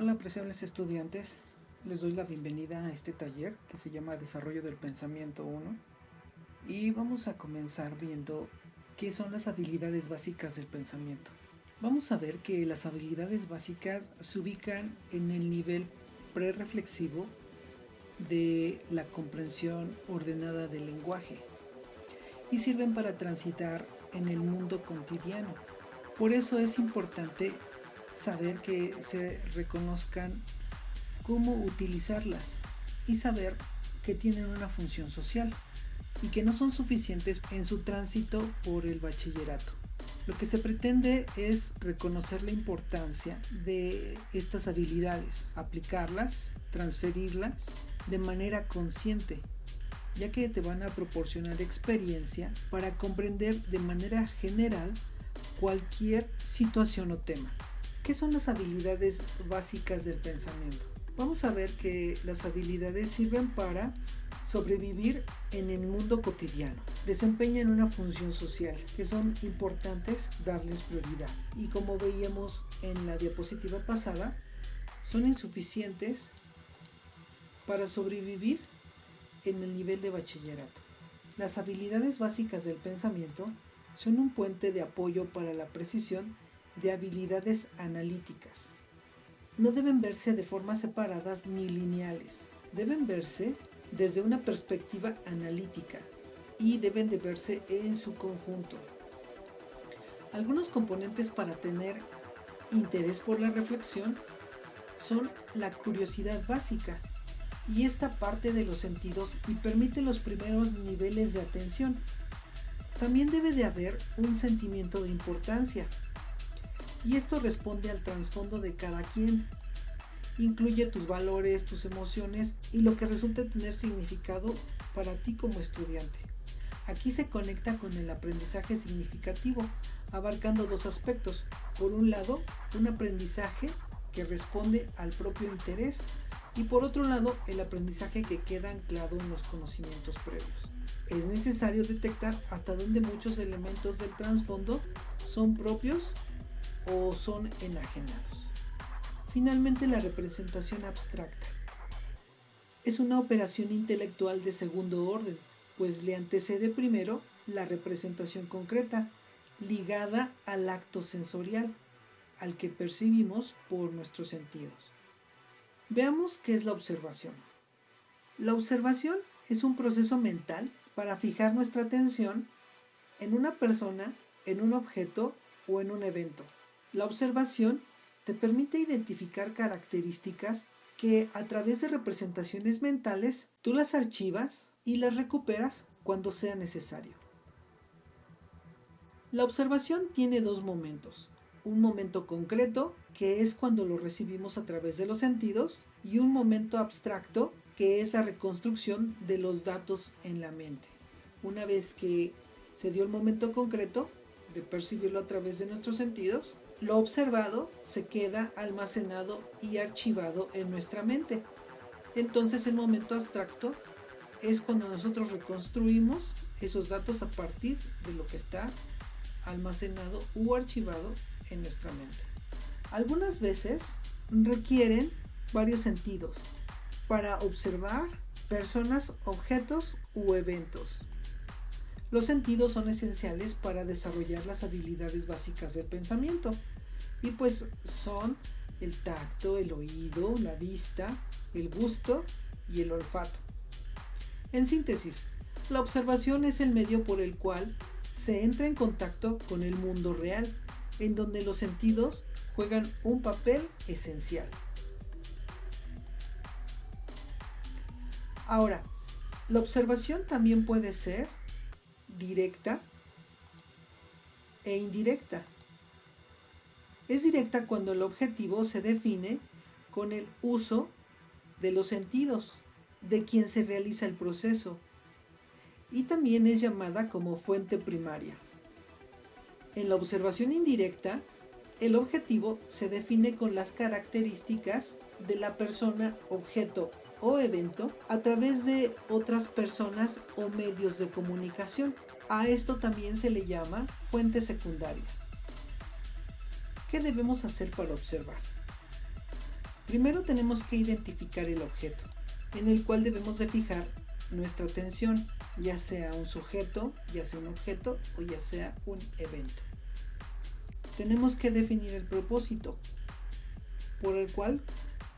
Hola, apreciables estudiantes. Les doy la bienvenida a este taller que se llama Desarrollo del Pensamiento 1 y vamos a comenzar viendo qué son las habilidades básicas del pensamiento. Vamos a ver que las habilidades básicas se ubican en el nivel prereflexivo de la comprensión ordenada del lenguaje y sirven para transitar en el mundo cotidiano. Por eso es importante saber que se reconozcan cómo utilizarlas y saber que tienen una función social y que no son suficientes en su tránsito por el bachillerato. Lo que se pretende es reconocer la importancia de estas habilidades, aplicarlas, transferirlas de manera consciente, ya que te van a proporcionar experiencia para comprender de manera general cualquier situación o tema. ¿Qué son las habilidades básicas del pensamiento? Vamos a ver que las habilidades sirven para sobrevivir en el mundo cotidiano. Desempeñan una función social que son importantes darles prioridad. Y como veíamos en la diapositiva pasada, son insuficientes para sobrevivir en el nivel de bachillerato. Las habilidades básicas del pensamiento son un puente de apoyo para la precisión de habilidades analíticas. No deben verse de formas separadas ni lineales. Deben verse desde una perspectiva analítica y deben de verse en su conjunto. Algunos componentes para tener interés por la reflexión son la curiosidad básica, y esta parte de los sentidos y permite los primeros niveles de atención. También debe de haber un sentimiento de importancia, y esto responde al trasfondo de cada quien. Incluye tus valores, tus emociones y lo que resulte tener significado para ti como estudiante. Aquí se conecta con el aprendizaje significativo, abarcando dos aspectos. Por un lado, un aprendizaje que responde al propio interés y por otro lado, el aprendizaje que queda anclado en los conocimientos previos. Es necesario detectar hasta dónde muchos elementos del trasfondo son propios o son enajenados. Finalmente, la representación abstracta es una operación intelectual de segundo orden, pues le antecede primero la representación concreta, ligada al acto sensorial, al que percibimos por nuestros sentidos. Veamos qué es la observación. La observación es un proceso mental para fijar nuestra atención en una persona, en un objeto o en un evento. La observación te permite identificar características que a través de representaciones mentales tú las archivas y las recuperas cuando sea necesario. La observación tiene dos momentos. Un momento concreto, que es cuando lo recibimos a través de los sentidos, y un momento abstracto, que es la reconstrucción de los datos en la mente. Una vez que se dio el momento concreto de percibirlo a través de nuestros sentidos, lo observado se queda almacenado y archivado en nuestra mente. Entonces el momento abstracto es cuando nosotros reconstruimos esos datos a partir de lo que está almacenado u archivado en nuestra mente. Algunas veces requieren varios sentidos para observar personas, objetos u eventos. Los sentidos son esenciales para desarrollar las habilidades básicas del pensamiento y pues son el tacto, el oído, la vista, el gusto y el olfato. En síntesis, la observación es el medio por el cual se entra en contacto con el mundo real, en donde los sentidos juegan un papel esencial. Ahora, la observación también puede ser directa e indirecta. Es directa cuando el objetivo se define con el uso de los sentidos de quien se realiza el proceso, y también es llamada como fuente primaria. En la observación indirecta, el objetivo se define con las características de la persona, objeto o evento a través de otras personas o medios de comunicación. A esto también se le llama fuente secundaria. ¿Qué debemos hacer para observar? Primero tenemos que identificar el objeto, en el cual debemos de fijar nuestra atención, ya sea un sujeto, ya sea un objeto o ya sea un evento. Tenemos que definir el propósito, por el cual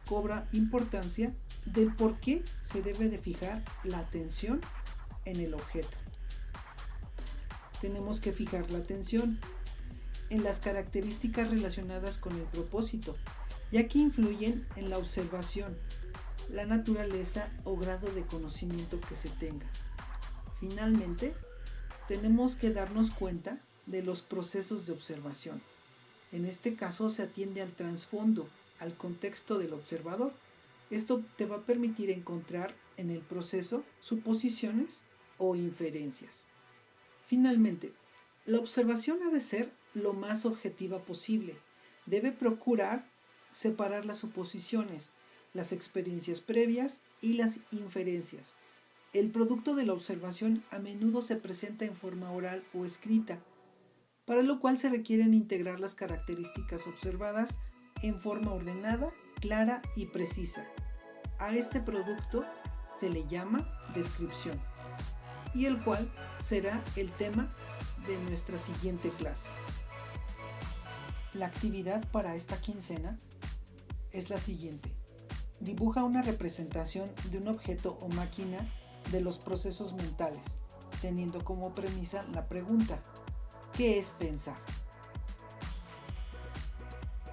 cobra importancia del por qué se debe de fijar la atención en el objeto. Tenemos que fijar la atención en las características relacionadas con el propósito, ya que influyen en la observación, la naturaleza o grado de conocimiento que se tenga. Finalmente, tenemos que darnos cuenta de los procesos de observación. En este caso se atiende al trasfondo, al contexto del observador. Esto te va a permitir encontrar en el proceso suposiciones o inferencias. Finalmente, la observación ha de ser lo más objetiva posible. Debe procurar separar las suposiciones, las experiencias previas y las inferencias. El producto de la observación a menudo se presenta en forma oral o escrita, para lo cual se requieren integrar las características observadas en forma ordenada, clara y precisa. A este producto se le llama descripción, y el cual será el tema de nuestra siguiente clase. La actividad para esta quincena es la siguiente. Dibuja una representación de un objeto o máquina de los procesos mentales, teniendo como premisa la pregunta: ¿qué es pensar?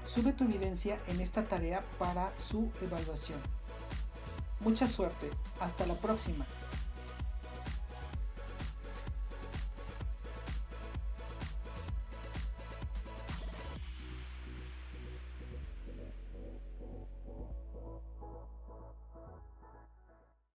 Sube tu evidencia en esta tarea para su evaluación. Mucha suerte, hasta la próxima.